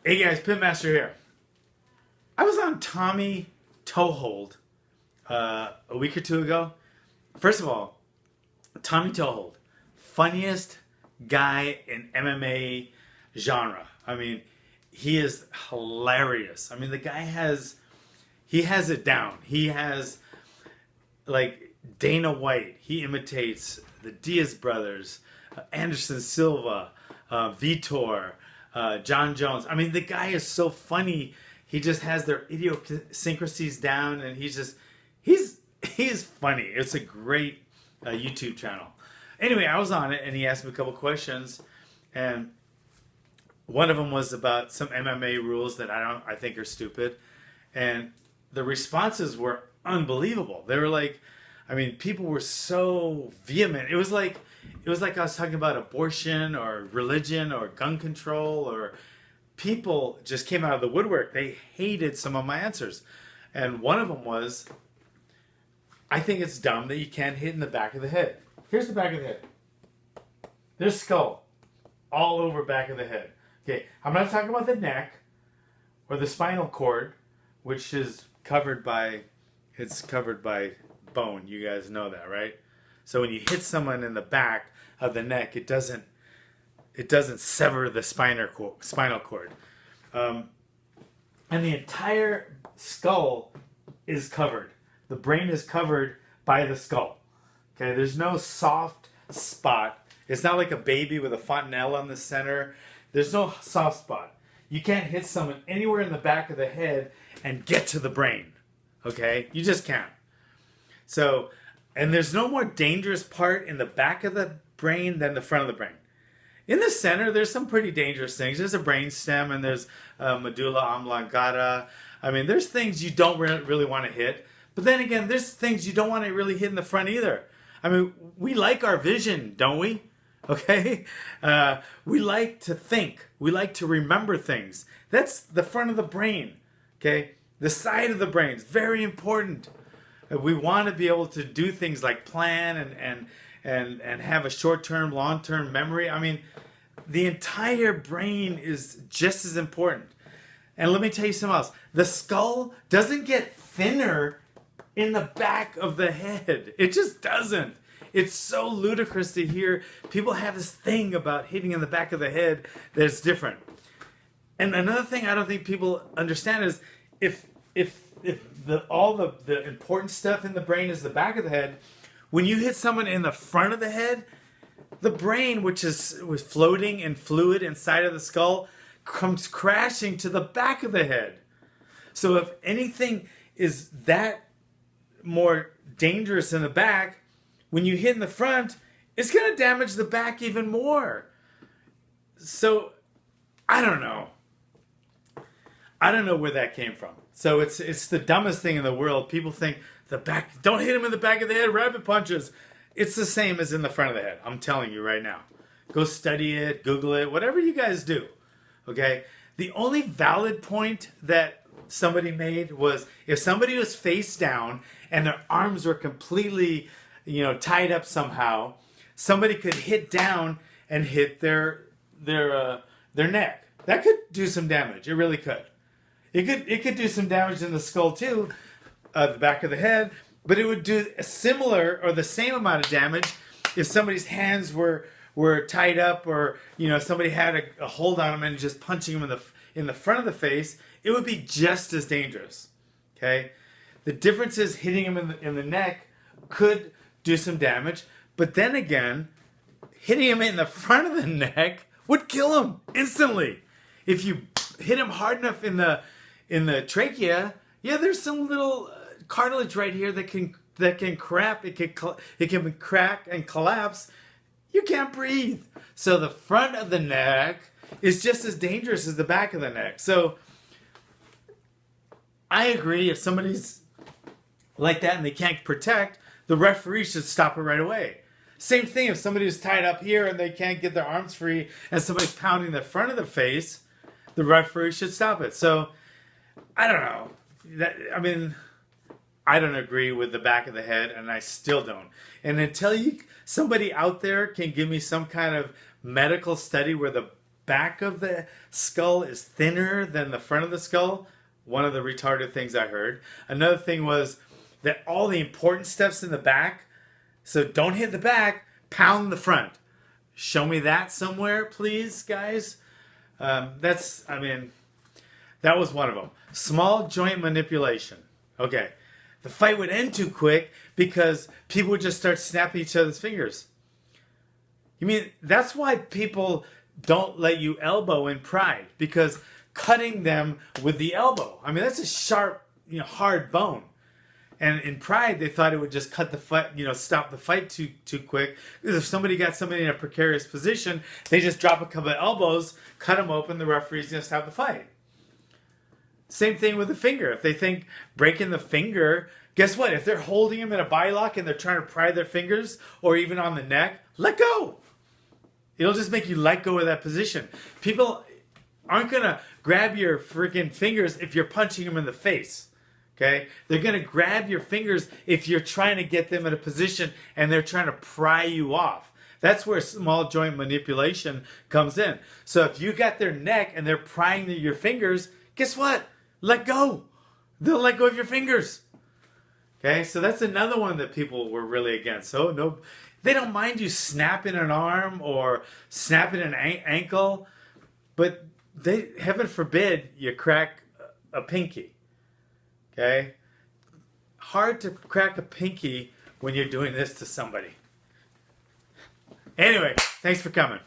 Hey guys, Pitmaster here. I was on Tommy Toehold a week or two ago. First of all, Tommy Toehold, funniest guy in MMA genre. I mean, he is hilarious. I mean, the guy has it down. He has like Dana White. He imitates the Diaz brothers, Anderson Silva, Vitor, John Jones. I mean, the guy is so funny. He just has their idiosyncrasies down, and he's funny. It's a great YouTube channel. Anyway, I was on it, and he asked me a couple questions, and one of them was about some MMA rules that I think are stupid, and the responses were unbelievable. They were like, I mean, people were so vehement. It was like I was talking about abortion or religion or gun control, or people just came out of the woodwork. They hated some of my answers. And one of them was, I think it's dumb that you can't hit in the back of the head. Here's the back of the head. There's skull all over back of the head. Okay, I'm not talking about the neck or the spinal cord, which is covered by bone. You guys know that, right? So when you hit someone in the back of the neck, it doesn't sever the spinal cord. And the entire skull is covered. The brain is covered by the skull. Okay, there's no soft spot. It's not like a baby with a fontanelle on the center. There's no soft spot. You can't hit someone anywhere in the back of the head and get to the brain. Okay, you just can't. So, and there's no more dangerous part in the back of the brain than the front of the brain. In the center, there's some pretty dangerous things. There's a brain stem and there's medulla oblongata. I mean, there's things you don't really want to hit. But then again, there's things you don't want to really hit in the front either. I mean, we like our vision, don't we? Okay? We like to think. We like to remember things. That's the front of the brain. Okay? The side of the brain is very important. We want to be able to do things like plan and have a short-term, long-term memory. I mean, the entire brain is just as important. And let me tell you something else. The skull doesn't get thinner in the back of the head. It just doesn't. It's so ludicrous to hear people have this thing about hitting in the back of the head that's different. And another thing I don't think people understand is if all the important stuff in the brain is the back of the head, when you hit someone in the front of the head, the brain, which was floating in fluid inside of the skull, comes crashing to the back of the head. So if anything is that more dangerous in the back, when you hit in the front, it's going to damage the back even more. So I don't know. I don't know where that came from. So it's the dumbest thing in the world. People think the back, don't hit him in the back of the head, rabbit punches. It's the same as in the front of the head. I'm telling you right now. Go study it, Google it, whatever you guys do. Okay? The only valid point that somebody made was if somebody was face down and their arms were completely, tied up somehow, somebody could hit down and hit their neck. That could do some damage. It really could. It could do some damage in the skull too, the back of the head, but it would do a similar or the same amount of damage if somebody's hands were tied up, or somebody had a hold on them and just punching them in the front of the face. It would be just as dangerous. Okay, the difference is hitting them in the neck could do some damage, but then again, hitting him in the front of the neck would kill him instantly. If you hit him hard enough in the trachea, there's some little cartilage right here that can crack. It can crack and collapse. You can't breathe. So the front of the neck is just as dangerous as the back of the neck. So I agree. If somebody's like that and they can't protect, the referee should stop it right away. Same thing if somebody's tied up here and they can't get their arms free and somebody's pounding the front of the face, the referee should stop it. So I don't know. I don't agree with the back of the head, and I still don't. And until somebody out there can give me some kind of medical study where the back of the skull is thinner than the front of the skull. One of the retarded things I heard. Another thing was that all the important stuff's in the back. So don't hit the back, pound the front. Show me that somewhere, please, guys. That was one of them. Small joint manipulation. Okay. The fight would end too quick because people would just start snapping each other's fingers. You mean, that's why people don't let you elbow in Pride, because cutting them with the elbow. I mean, that's a sharp, hard bone. And in Pride, they thought it would just cut the fight, stop the fight too quick. Because if somebody got somebody in a precarious position, they just drop a couple of elbows, cut them open, the referee's going to stop the fight. Same thing with the finger. If they think breaking the finger, guess what? If they're holding them in a bylock and they're trying to pry their fingers, or even on the neck, let go. It'll just make you let go of that position. People aren't going to grab your freaking fingers if you're punching them in the face. Okay? They're going to grab your fingers if you're trying to get them in a position and they're trying to pry you off. That's where small joint manipulation comes in. So if you got their neck and they're prying your fingers, guess what? Let go. They'll let go of your fingers. Okay? So that's another one that people were really against. So no, they don't mind you snapping an arm or snapping an ankle, but heaven forbid you crack a pinky. Okay? Hard to crack a pinky when you're doing this to somebody. Anyway, thanks for coming.